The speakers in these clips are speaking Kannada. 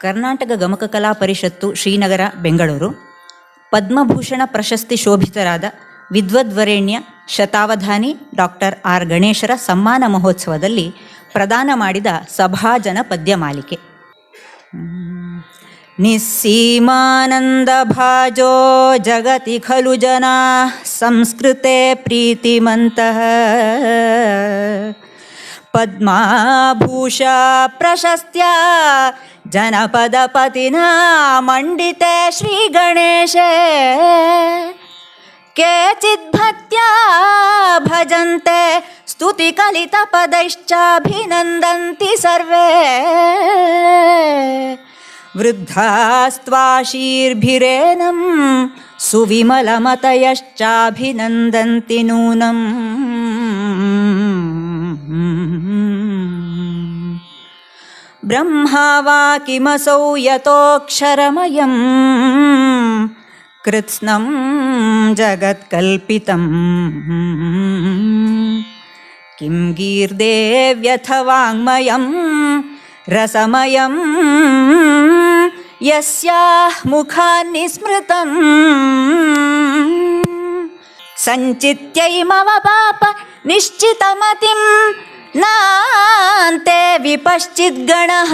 ಕರ್ನಾಟಕ ಗಮಕ ಕಲಾ ಪರಿಷತ್ತು ಶ್ರೀನಗರ ಬೆಂಗಳೂರು ಪದ್ಮಭೂಷಣ ಪ್ರಶಸ್ತಿ ಶೋಭಿತರಾದ ವಿದ್ವದ್ವರೇಣ್ಯ ಶತಾವಧಾನಿ ಡಾಕ್ಟರ್ ಆರ್ ಗಣೇಶರ ಸಮ್ಮಾನ ಮಹೋತ್ಸವದಲ್ಲಿ ಪ್ರದಾನ ಮಾಡಿದ ಸಭಾಜನ ಪದ್ಯಮಾಲಿಕೆ. ನಿಸ್ಸೀಮಾನಂದ ಭಾಜೋ ಜಗತಿ ಖಲು ಜನ ಸಂಸ್ಕೃತೆ ಪ್ರೀತಿಮಂತಃ ಪದ್ಮಭೂಷ ಪ್ರಶಸ್ತ್ಯ ಜನಪದಪತಿನ ಮಂಡಿತೆ ಶ್ರೀ ಗಣೇಶೇ ಕೇಚಿದ್ ಭಕ್ತ್ಯಾ ಭಜಂತೆ ಸ್ತುತಿ ಕಲಿತ ಪದೈಶ್ಚಾಭಿನಂದಂತಿ ಸರ್ವೇ ವೃದ್ಧಾಸ್ತ್ವಾಶೀರ್ಭಿರೇನಂ ಸುವಿಮಲಮತಯಶ್ಚಾಭಿನಂದಂತಿ ನೂನಂ. ಬ್ರಹ್ಮಾ ವಾ ಕಿಮಸೌ ಯತೋಕ್ಷರಮಯಂ ಕೃತ್ಸ್ನಂ ಜಗತ್ಕಲ್ಪಿತಂ ಕಿಂ ಗೀರ್ದೇವ್ಯಥ ವಾङ्ಮಯಂ ರಸಮಯಂ ಯಸ್ಯಾಃ ಮುಖಾನ್ನಿ ಸ್ಮೃತಂ ಸಂಚಿತ್ಯೈಮವ ಪಾಪ ನಿಶ್ಚಿತಮತಿಂ ನಾಂತೆ ವಿಪಶ್ಚಿದ್ಗಣಃ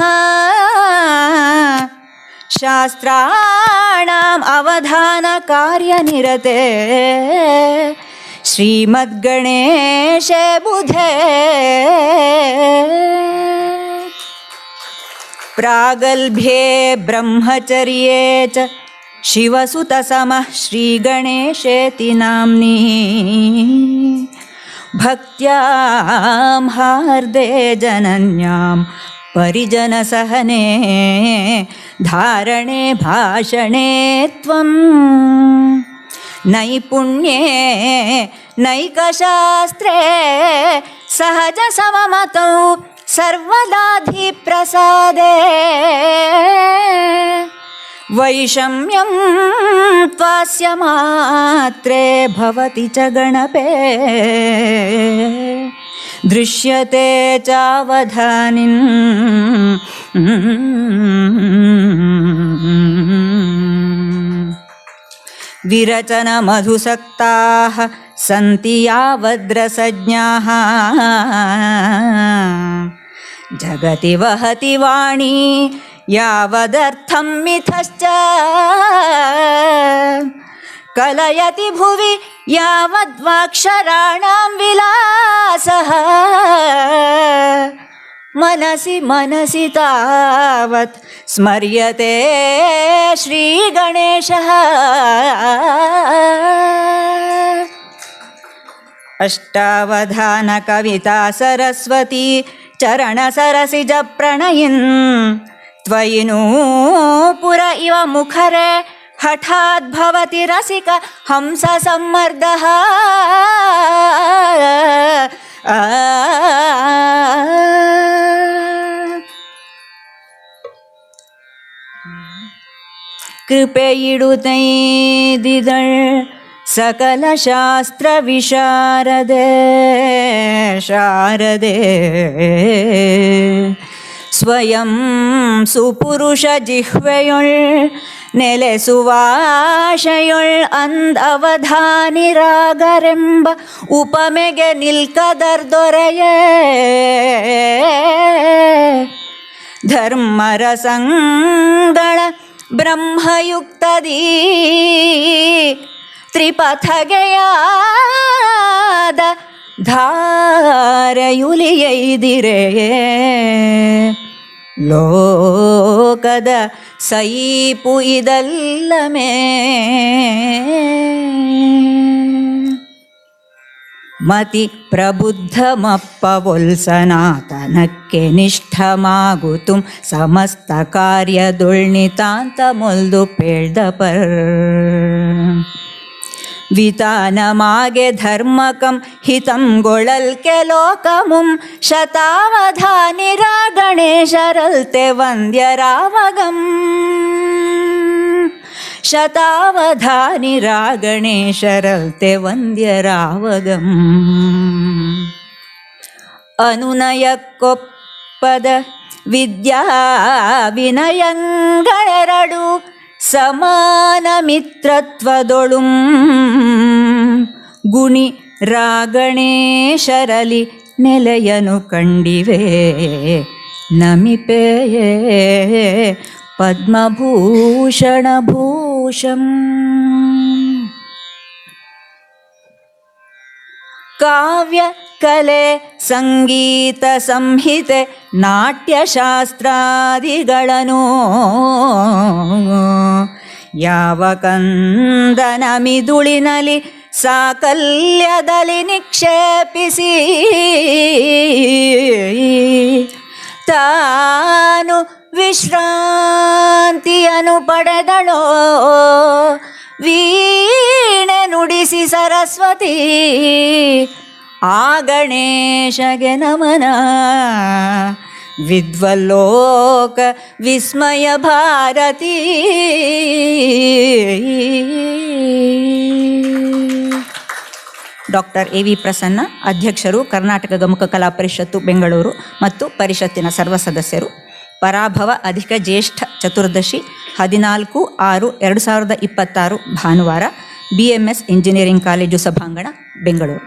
ಶಾಸ್ತ್ರಾಣಾಂ ಅವಧಾನ ಕಾರ್ಯನಿರತೆ ಶ್ರೀಮದ್ಗಣೇಶೇ ಬುಧೇ ಪ್ರಾಗಲ್ಭ್ಯೇ ಬ್ರಹ್ಮಚರ್ಯೇ ಚ ಶಿವಸುತಸಮಃ ಶ್ರೀಗಣೇಶೇತಿ ನಾಮ್ನಿ ಭಕ್ತ್ಯಾಂ ಹಾರ್ದೇ ಜನನ್ಯಾಂ ಪರಿಜನಸಹನೆ ಧಾರಣೆ ಭಾಷಣೆ ತ್ವಂ ನೈಪುಣ್ಯೇ ನೈಕಶಾಸ್ತ್ರೇ ಸಹಜ ಸಮಮತೌ ಸರ್ವದಾಧಿ ಪ್ರಸಾದೇ ವೈಷಮ್ಯಂ ತ್ವಾಸ್ಯ ಮಾತ್ರೇ ಭವತಿ ಚ ಗಣಪೇ ದೃಶ್ಯತೆ ಚಾವಧಾನಿನ್ ವಿರಚನ ಮಧುಸಕ್ತಾಃ ಸಂತಿ ಯಾವದ್ರಸಜ್ಞಾಃ ಜಗತಿ ವಹತಿ ವಾಣಿ ಯಾವದರ್ಥಂ ಮಿಥಶ್ಚ ಕಲಯತಿ ಭುವಿ ಯಾವದ್ವಾಕ್ಷರಾಣಾಂ ವಿಲಾಸಃ ಮನಸಿ ಮನಸಿ ತಾವತ್ ಸ್ಮರ್ಯತೆ ಶ್ರೀ ಗಣೇಶಃ. ಅಷ್ಟಾವಧಾನ ಕವಿತಾ ಸರಸ್ವತಿ ಚರಣ ಸರಸಿಜ ಪ್ರಣಯಿನ್ ತ್ವಯಿ ನೂಪುರ ಇವ ಮುಖರೆ ಹಠಾತ್ ಭವತಿ ರಸಿಕ ಹಂಸ ಸಮ್ಮರ್ದಃ. ಕೃಪೆಯಿಡುತ್ತೈದಿದಳ್ ಸಕಲ ಶಾಸ್ತ್ರ ವಿಶಾರದೆ ಶಾರದೆ ಸ್ವಯಂ ಸುಪುರುಷ ಜಿಹ್ವೆಯೊಳ್ ನೆಲೆಸುವಾಶೆಯೊಳ್ ಅಂದವಧಾನಿರಾಗರೆಂಬ ಉಪಮೆಗೆ ನಿಲ್ಕದರ್ದೊರೆಯೇ ಧರ್ಮರಸಂಗಳ ಬ್ರಹ್ಮಯುಕ್ತದೀ ತ್ರಿಪಥಗೆಯಾದ ಧಾರಯುಲಿಯೈದಿರೆ ಲೋಕದ ಸೈಪು ಇದಲ್ಲಮೇ ಮತಿ ಪ್ರಬುದ್ಧಮಪ್ಪವೊಲ್ ಸನಾತನಕ್ಕೆ ನಿಷ್ಠಮಾಗುತುಂ ಸಮಸ್ತ ಕಾರ್ಯದೊಳ್ನಿತಾಂತ ಮೊಲ್ದು ಪೇಳ್ದಪರ್ ವಿತಾನಮಾಗೆ ಧರ್ಮಕಂ ಹಿತಂ ಗೊಳಲ್ಕೆ ಲೋಕಮುಂ ಶತಾವಧಾನಿರ ಗಣೇಶರಲ್ತೆ ವಂದ್ಯರಾವಗಂ ಶತಾವಧಾನಿರ ಗಣೇಶರಲ್ತೆ ವಂದ್ಯರಾವಗಂ. ಅನುನಯಕ್ಕೊಪ್ಪದ ವಿದ್ಯಾ ವಿನಯಂಗಳೆರಡು ಸಮಾನ ಮಿತ್ರತ್ವದೊಳುಂ ಗುಣಿ ರಾಗಣೇಶರಲಿ ನೆಲೆಯನು ಕಂಡಿವೆ ನಮಿಪೆಯೇ ಪದ್ಮಭೂಷಣ ಭೂಷಂ. ಕಾವ್ಯ ಕಲೆ ಸಂಗೀತ ಸಂಹಿತೆ ನಾಟ್ಯಶಾಸ್ತ್ರಾದಿಗಳನ್ನು ಯಾವ ಕಂದನ ಮಿದುಳಿನಲ್ಲಿ ಸಾಕಲ್ಯದಲ್ಲಿ ನಿಕ್ಷೇಪಿಸಿ ತಾನು ವಿಶ್ರಾಂತಿಯನ್ನು ಪಡೆದಳೋ ವೀಣೆ ನುಡಿಸಿ ಸರಸ್ವತಿ ಆ ಗಣೇಶಗೆ ನಮನ. ವಿದ್ವಲ್ಲೋಕ ವಿಸ್ಮಯ ಭಾರತಿ. ಡಾಕ್ಟರ್ ಎ ವಿ ಪ್ರಸನ್ನ, ಅಧ್ಯಕ್ಷರು, ಕರ್ನಾಟಕ ಗಮಕ ಕಲಾ ಪರಿಷತ್ತು ಬೆಂಗಳೂರು ಮತ್ತು ಪರಿಷತ್ತಿನ ಸರ್ವ ಸದಸ್ಯರು. ಪರಾಭವ ಅಧಿಕ ಜ್ಯೇಷ್ಠ ಚತುರ್ದಶಿ 14/6/2026 ಭಾನುವಾರ, BMS ಇಂಜಿನಿಯರಿಂಗ್ ಕಾಲೇಜು ಸಭಾಂಗಣ, ಬೆಂಗಳೂರು.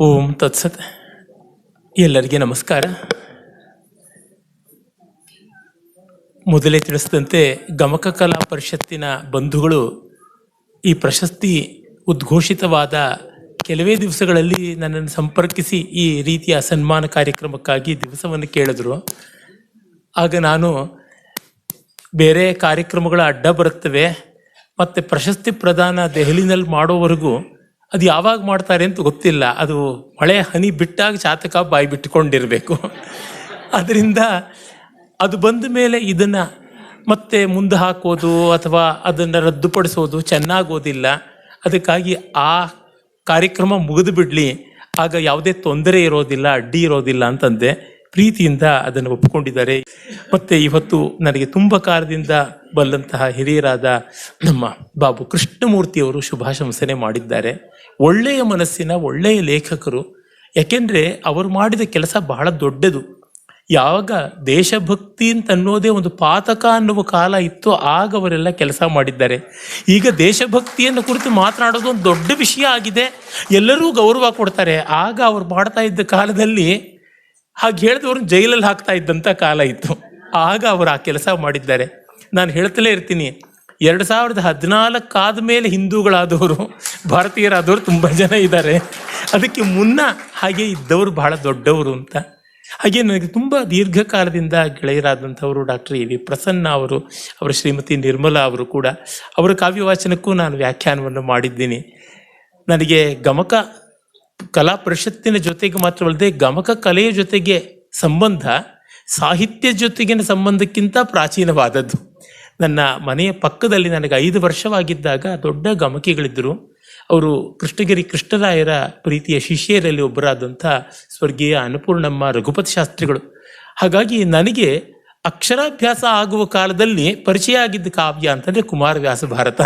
ಓಂ ತತ್ಸತ್. ಎಲ್ಲರಿಗೆ ನಮಸ್ಕಾರ. ಮೊದಲೇ ತಿಳಿಸಿದಂತೆ ಗಮಕ ಕಲಾ ಪರಿಷತ್ತಿನ ಬಂಧುಗಳು ಈ ಪ್ರಶಸ್ತಿ ಉದ್ಘೋಷಿತವಾದ ಕೆಲವೇ ದಿವಸಗಳಲ್ಲಿ ನನ್ನನ್ನು ಸಂಪರ್ಕಿಸಿ ಈ ರೀತಿಯ ಸನ್ಮಾನ ಕಾರ್ಯಕ್ರಮಕ್ಕಾಗಿ ದಿವಸವನ್ನು ಕೇಳಿದ್ರು. ಆಗ ನಾನು ಬೇರೆ ಕಾರ್ಯಕ್ರಮಗಳ ಅಡ್ಡ ಬರುತ್ತವೆ ಮತ್ತು ಪ್ರಶಸ್ತಿ ಪ್ರದಾನ ದೆಹಲಿನಲ್ಲಿ ಮಾಡೋವರೆಗೂ ಅದು ಯಾವಾಗ ಮಾಡ್ತಾರೆ ಅಂತ ಗೊತ್ತಿಲ್ಲ. ಅದು ಮಳೆ ಹನಿ ಬಿಟ್ಟಾಗ ಚಾತಕ ಬಾಯಿ ಬಿಟ್ಟುಕೊಂಡಿರಬೇಕು. ಅದರಿಂದ ಅದು ಬಂದ ಮೇಲೆ ಇದನ್ನು ಮತ್ತೆ ಮುಂದೆ ಹಾಕೋದು ಅಥವಾ ಅದನ್ನು ರದ್ದುಪಡಿಸೋದು ಚೆನ್ನಾಗೋದಿಲ್ಲ. ಅದಕ್ಕಾಗಿ ಆ ಕಾರ್ಯಕ್ರಮ ಮುಗಿದು ಬಿಡಲಿ, ಆಗ ಯಾವುದೇ ತೊಂದರೆ ಇರೋದಿಲ್ಲ, ಅಡ್ಡಿ ಇರೋದಿಲ್ಲ ಅಂತಂದೆ. ಪ್ರೀತಿಯಿಂದ ಅದನ್ನು ಒಪ್ಪಿಕೊಂಡಿದ್ದಾರೆ. ಮತ್ತು ಇವತ್ತು ನನಗೆ ತುಂಬ ಕಾಲದಿಂದ ಬಲ್ಲಂತಹ ಹಿರಿಯರಾದ ನಮ್ಮ ಬಾಬು ಕೃಷ್ಣಮೂರ್ತಿಯವರು ಶುಭಾಶಂಸನೆ ಮಾಡಿದ್ದಾರೆ. ಒಳ್ಳೆಯ ಮನಸ್ಸಿನ ಒಳ್ಳೆಯ ಲೇಖಕರು. ಯಾಕೆಂದರೆ ಅವರು ಮಾಡಿದ ಕೆಲಸ ಬಹಳ ದೊಡ್ಡದು. ಯಾವಾಗ ದೇಶಭಕ್ತಿ ಅಂತ ಅನ್ನೋದೇ ಒಂದು ಪಾತಕ ಅನ್ನುವ ಕಾಲ ಇತ್ತು, ಆಗ ಅವರೆಲ್ಲ ಕೆಲಸ ಮಾಡಿದ್ದಾರೆ. ಈಗ ದೇಶಭಕ್ತಿಯನ್ನು ಕುರಿತು ಮಾತನಾಡೋದು ಒಂದು ದೊಡ್ಡ ವಿಷಯ ಆಗಿದೆ, ಎಲ್ಲರೂ ಗೌರವ ಕೊಡ್ತಾರೆ. ಆಗ ಅವ್ರು ಮಾಡ್ತಾ ಇದ್ದ ಕಾಲದಲ್ಲಿ ಹಾಗೆ ಹೇಳಿದವ್ರನ್ನ ಜೈಲಲ್ಲಿ ಹಾಕ್ತಾ ಇದ್ದಂಥ ಕಾಲ ಇತ್ತು. ಆಗ ಅವರು ಆ ಕೆಲಸ ಮಾಡಿದ್ದಾರೆ. ನಾನು ಹೇಳ್ತಲೇ ಇರ್ತೀನಿ, 2014 ಆದಮೇಲೆ ಹಿಂದೂಗಳಾದವರು, ಭಾರತೀಯರಾದವರು ತುಂಬ ಜನ ಇದ್ದಾರೆ. ಅದಕ್ಕೆ ಮುನ್ನ ಹಾಗೆ ಇದ್ದವರು ಬಹಳ ದೊಡ್ಡವರು ಅಂತ. ಹಾಗೆ ನನಗೆ ತುಂಬ ದೀರ್ಘಕಾಲದಿಂದ ಗೆಳೆಯರಾದಂಥವರು ಡಾಕ್ಟರ್ ಎ ವಿ ಪ್ರಸನ್ನ ಅವರು, ಅವರ ಶ್ರೀಮತಿ ನಿರ್ಮಲಾ ಅವರು ಕೂಡ. ಅವರ ಕಾವ್ಯವಾಚನಕ್ಕೂ ನಾನು ವ್ಯಾಖ್ಯಾನವನ್ನು ಮಾಡಿದ್ದೀನಿ. ನನಗೆ ಗಮಕ ಕಲಾ ಪರಿಷತ್ತಿನ ಜೊತೆಗೆ ಮಾತ್ರವಲ್ಲದೆ ಗಮಕ ಕಲೆಯ ಜೊತೆಗೆ ಸಂಬಂಧ ಸಾಹಿತ್ಯ ಜೊತೆಗಿನ ಸಂಬಂಧಕ್ಕಿಂತ ಪ್ರಾಚೀನವಾದದ್ದು. ನನ್ನ ಮನೆಯ ಪಕ್ಕದಲ್ಲಿ ನನಗೆ 5 ವರ್ಷವಾಗಿದ್ದಾಗ ದೊಡ್ಡ ಗಮಕಿಗಳಿದ್ದರು. ಅವರು ಕೃಷ್ಣಗಿರಿ ಕೃಷ್ಣರಾಯರ ಪ್ರೀತಿಯ ಶಿಷ್ಯರಲ್ಲಿ ಒಬ್ಬರಾದಂಥ ಸ್ವರ್ಗೀಯ ಅನ್ನಪೂರ್ಣಮ್ಮ ರಘುಪತಿ ಶಾಸ್ತ್ರಿಗಳು. ಹಾಗಾಗಿ ನನಗೆ ಅಕ್ಷರಾಭ್ಯಾಸ ಆಗುವ ಕಾಲದಲ್ಲಿ ಪರಿಚಯ ಆಗಿದ್ದ ಕಾವ್ಯ ಅಂತಂದರೆ ಕುಮಾರವ್ಯಾಸ ಭಾರತ,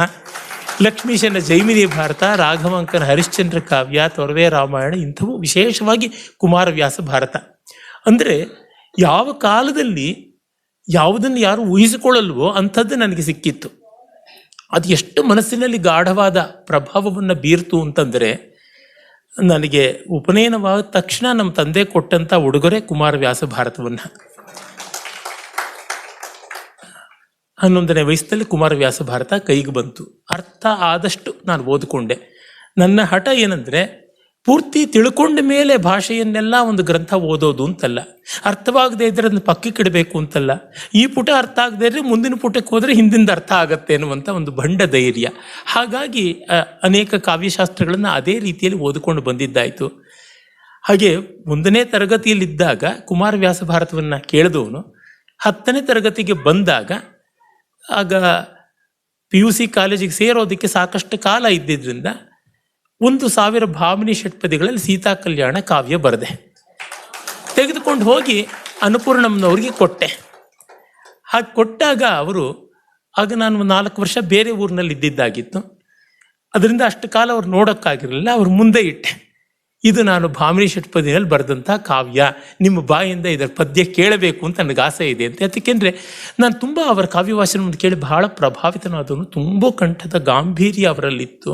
ಲಕ್ಷ್ಮೀಶನ ಜೈಮಿನಿ ಭಾರತ, ರಾಘವಾಂಕನ ಹರಿಶ್ಚಂದ್ರ ಕಾವ್ಯ, ತೊರವೆ ರಾಮಾಯಣ, ಇಂಥವು ವಿಶೇಷವಾಗಿ ಕುಮಾರವ್ಯಾಸ ಭಾರತ. ಅಂದರೆ ಯಾವ ಕಾಲದಲ್ಲಿ ಯಾವುದನ್ನು ಯಾರು ಊಹಿಸಿಕೊಳ್ಳಲ್ವೋ ಅಂಥದ್ದು ನನಗೆ ಸಿಕ್ಕಿತ್ತು. ಅದು ಎಷ್ಟು ಮನಸ್ಸಿನಲ್ಲಿ ಗಾಢವಾದ ಪ್ರಭಾವವನ್ನು ಬೀರ್ತು ಅಂತಂದರೆ, ನನಗೆ ಉಪನಯನವಾದ ತಕ್ಷಣ ನಮ್ಮ ತಂದೆ ಕೊಟ್ಟಂಥ ಉಡುಗೊರೆ ಕುಮಾರವ್ಯಾಸ ಭಾರತವನ್ನು. 11ನೇ ವಯಸ್ಸಲ್ಲಿ ಕುಮಾರವ್ಯಾಸ ಭಾರತ ಕೈಗೆ ಬಂತು. ಅರ್ಥ ಆದಷ್ಟು ನಾನು ಓದಿಕೊಂಡೆ. ನನ್ನ ಹಠ ಏನಂದರೆ, ಪೂರ್ತಿ ತಿಳ್ಕೊಂಡ ಮೇಲೆ ಭಾಷೆಯನ್ನೆಲ್ಲ ಒಂದು ಗ್ರಂಥ ಓದೋದು ಅಂತಲ್ಲ, ಅರ್ಥವಾಗದೇ ಇದ್ದರೆ ಅದನ್ನು ಪಕ್ಕಕ್ಕೆ ಇಡಬೇಕು ಅಂತಲ್ಲ, ಈ ಪುಟ ಅರ್ಥ ಆಗದೇ ಇದ್ದರೆ ಮುಂದಿನ ಪುಟಕ್ಕೆ ಹೋದರೆ ಹಿಂದಿಂದ ಅರ್ಥ ಆಗತ್ತೆ ಅನ್ನುವಂಥ ಒಂದು ಬಂಡ ಧೈರ್ಯ. ಹಾಗಾಗಿ ಅನೇಕ ಕಾವ್ಯಶಾಸ್ತ್ರಗಳನ್ನು ಅದೇ ರೀತಿಯಲ್ಲಿ ಓದಿಕೊಂಡು ಬಂದಿದ್ದಾಯಿತು. ಹಾಗೆ 1ನೇ ತರಗತಿಯಲ್ಲಿದ್ದಾಗ ಕುಮಾರವ್ಯಾಸ ಭಾರತವನ್ನು ಕೇಳಿದವನು 10ನೇ ತರಗತಿಗೆ ಬಂದಾಗ, ಆಗ PUC ಕಾಲೇಜಿಗೆ ಸೇರೋದಕ್ಕೆ ಸಾಕಷ್ಟು ಕಾಲ ಇದ್ದಿದ್ದರಿಂದ 1000 ಭಾಮಿನಿ ಷಟ್ಪದಿಗಳಲ್ಲಿ ಸೀತಾ ಕಲ್ಯಾಣ ಕಾವ್ಯ ಬರೆದೆ. ತೆಗೆದುಕೊಂಡು ಹೋಗಿ ಅನ್ನಪೂರ್ಣಮ್ಮನವ್ರಿಗೆ ಕೊಟ್ಟೆ. ಹಾಗೆ ಕೊಟ್ಟಾಗ ಅವರು, ಆಗ ನಾನು 4 ವರ್ಷ ಬೇರೆ ಊರಿನಲ್ಲಿ ಇದ್ದಿದ್ದಾಗಿತ್ತು, ಅದರಿಂದ ಅಷ್ಟು ಕಾಲ ಅವ್ರು ನೋಡೋಕ್ಕಾಗಿರಲಿಲ್ಲ. ಅವ್ರ ಮುಂದೆ ಇಟ್ಟೆ, ಇದು ನಾನು ಭಾಮಿನಿ ಷಟ್ಪದಿಯಲ್ಲಿ ಬರೆದಂಥ ಕಾವ್ಯ, ನಿಮ್ಮ ಬಾಯಿಂದ ಇದರ ಪದ್ಯ ಕೇಳಬೇಕು ಅಂತ ನನಗೆ ಆಸೆ ಇದೆ ಅಂತ. ಯಾಕೆಂದರೆ ನಾನು ತುಂಬ ಅವರ ಕಾವ್ಯವಾಚನವನ್ನು ಕೇಳಿ ಬಹಳ ಪ್ರಭಾವಿತನಾದವನು. ತುಂಬ ಕಂಠದ ಗಾಂಭೀರ್ಯ ಅವರಲ್ಲಿತ್ತು,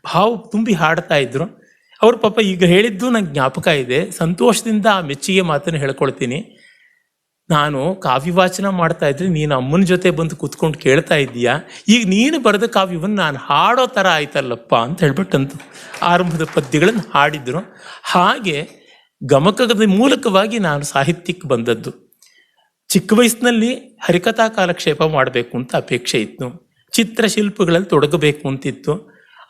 ಭಾವ ತುಂಬಿ ಹಾಡ್ತಾ ಇದ್ರು. ಅವರು ಪಾಪ ಈಗ ಹೇಳಿದ್ದು ನಂಗೆ ಜ್ಞಾಪಕ ಇದೆ. ಸಂತೋಷದಿಂದ ಆ ಮೆಚ್ಚುಗೆ ಮಾತನ್ನು ಹೇಳ್ಕೊಳ್ತೀನಿ. ನಾನು ಕಾವ್ಯವಾಚನ ಮಾಡ್ತಾ ಇದ್ರೆ ನೀನು ಅಮ್ಮನ ಜೊತೆ ಬಂದು ಕೂತ್ಕೊಂಡು ಕೇಳ್ತಾ ಇದ್ದೀಯಾ, ಈಗ ನೀನು ಬರೆದ ಕಾವ್ಯವನ್ನು ನಾನು ಹಾಡೋ ಥರ ಆಯ್ತಲ್ಲಪ್ಪ ಅಂತ ಹೇಳ್ಬಿಟ್ಟಂತು ಆರಂಭದ ಪದ್ಯಗಳನ್ನು ಹಾಡಿದ್ರು. ಹಾಗೆ ಗಮಕದ ಮೂಲಕವಾಗಿ ನಾನು ಸಾಹಿತ್ಯಕ್ಕೆ ಬಂದದ್ದು. ಚಿಕ್ಕ ವಯಸ್ಸಿನಲ್ಲಿ ಹರಿಕಥಾ ಕಾಲಕ್ಷೇಪ ಮಾಡಬೇಕು ಅಂತ ಅಪೇಕ್ಷೆ ಇತ್ತು, ಚಿತ್ರಶಿಲ್ಪಗಳಲ್ಲಿ ತೊಡಗಬೇಕು ಅಂತಿತ್ತು.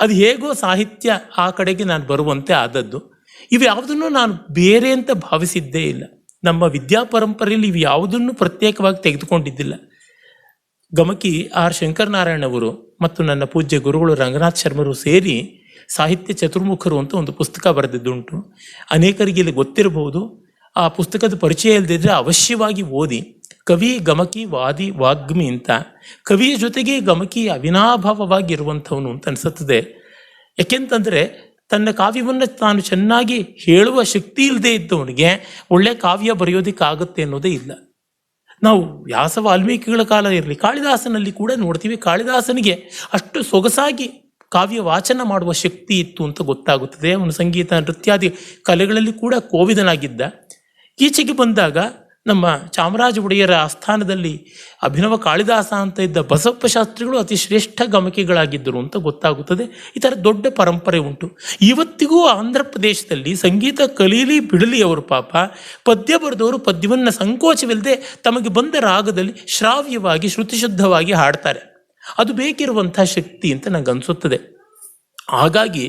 ಅದು ಹೇಗೋ ಸಾಹಿತ್ಯ ಆ ಕಡೆಗೆ ನಾನು ಬರುವಂತೆ ಆದದ್ದು. ಇವು ಯಾವುದನ್ನು ನಾನು ಬೇರೆ ಅಂತ ಭಾವಿಸಿದ್ದೇ ಇಲ್ಲ. ನಮ್ಮ ವಿದ್ಯಾ ಪರಂಪರೆಯಲ್ಲಿ ಇವು ಯಾವುದನ್ನು ಪ್ರತ್ಯೇಕವಾಗಿ ತೆಗೆದುಕೊಂಡಿದ್ದಿಲ್ಲ. ಗಮಕಿ R ಶಂಕರನಾರಾಯಣ ಅವರು ಮತ್ತು ನನ್ನ ಪೂಜ್ಯ ಗುರುಗಳು ರಂಗನಾಥ್ ಶರ್ಮರು ಸೇರಿ ಸಾಹಿತ್ಯ ಚತುರ್ಮುಖರು ಅಂತ ಒಂದು ಪುಸ್ತಕ ಬರೆದಿದ್ದುಂಟು. ಅನೇಕರಿಗೆ ಇಲ್ಲಿ ಗೊತ್ತಿರಬಹುದು. ಆ ಪುಸ್ತಕದ ಪರಿಚಯ ಇಲ್ಲದಿದ್ದರೆ ಅವಶ್ಯವಾಗಿ ಓದಿ. ಕವಿ, ಗಮಕಿ, ವಾದಿ, ವಾಗ್ಮಿ ಅಂತ. ಕವಿಯ ಜೊತೆಗೆ ಗಮಕಿ ಅವಿನಾಭಾವವಾಗಿರುವಂಥವನು ಅಂತ ಅನಿಸುತ್ತದೆ. ಯಾಕೆಂತಂದರೆ ತನ್ನ ಕಾವ್ಯವನ್ನು ತಾನು ಚೆನ್ನಾಗಿ ಹೇಳುವ ಶಕ್ತಿ ಇಲ್ಲದೆ ಇದ್ದವನಿಗೆ ಒಳ್ಳೆ ಕಾವ್ಯ ಬರೆಯೋದಕ್ಕಾಗುತ್ತೆ ಅನ್ನೋದೇ ಇಲ್ಲ. ನಾವು ವ್ಯಾಸ ವಾಲ್ಮೀಕಿಗಳ ಕಾಲ ಇರಲಿ, ಕಾಳಿದಾಸನಲ್ಲಿ ಕೂಡ ನೋಡ್ತೀವಿ, ಕಾಳಿದಾಸನಿಗೆ ಅಷ್ಟು ಸೊಗಸಾಗಿ ಕಾವ್ಯ ವಾಚನ ಮಾಡುವ ಶಕ್ತಿ ಇತ್ತು ಅಂತ ಗೊತ್ತಾಗುತ್ತದೆ. ಅವನು ಸಂಗೀತ, ನೃತ್ಯಾದಿ ಕಲೆಗಳಲ್ಲಿ ಕೂಡ ಕೋವಿದನಾಗಿದ್ದ. ಈಚೆಗೆ ಬಂದಾಗ ನಮ್ಮ ಚಾಮರಾಜ ಒಡೆಯರ ಆಸ್ಥಾನದಲ್ಲಿ ಅಭಿನವ ಕಾಳಿದಾಸ ಅಂತ ಇದ್ದ ಬಸಪ್ಪ ಶಾಸ್ತ್ರಿಗಳು ಅತಿ ಶ್ರೇಷ್ಠ ಗಮಕಿಗಳಾಗಿದ್ದರು ಅಂತ ಗೊತ್ತಾಗುತ್ತದೆ. ಈ ಥರ ದೊಡ್ಡ ಪರಂಪರೆ ಉಂಟು. ಇವತ್ತಿಗೂ ಆಂಧ್ರ ಪ್ರದೇಶದಲ್ಲಿ ಸಂಗೀತ ಕಲೀಲಿ ಬಿಡಲಿ ಅವರು ಪಾಪ, ಪದ್ಯ ಬರೆದವರು ಪದ್ಯವನ್ನು ಸಂಕೋಚವಿಲ್ಲದೆ ತಮಗೆ ಬಂದ ರಾಗದಲ್ಲಿ ಶ್ರಾವ್ಯವಾಗಿ ಶ್ರುತಿಶುದ್ಧವಾಗಿ ಹಾಡ್ತಾರೆ. ಅದು ಬೇಕಿರುವಂಥ ಶಕ್ತಿ ಅಂತ ನನಗೆ ಅನಿಸುತ್ತದೆ. ಹಾಗಾಗಿ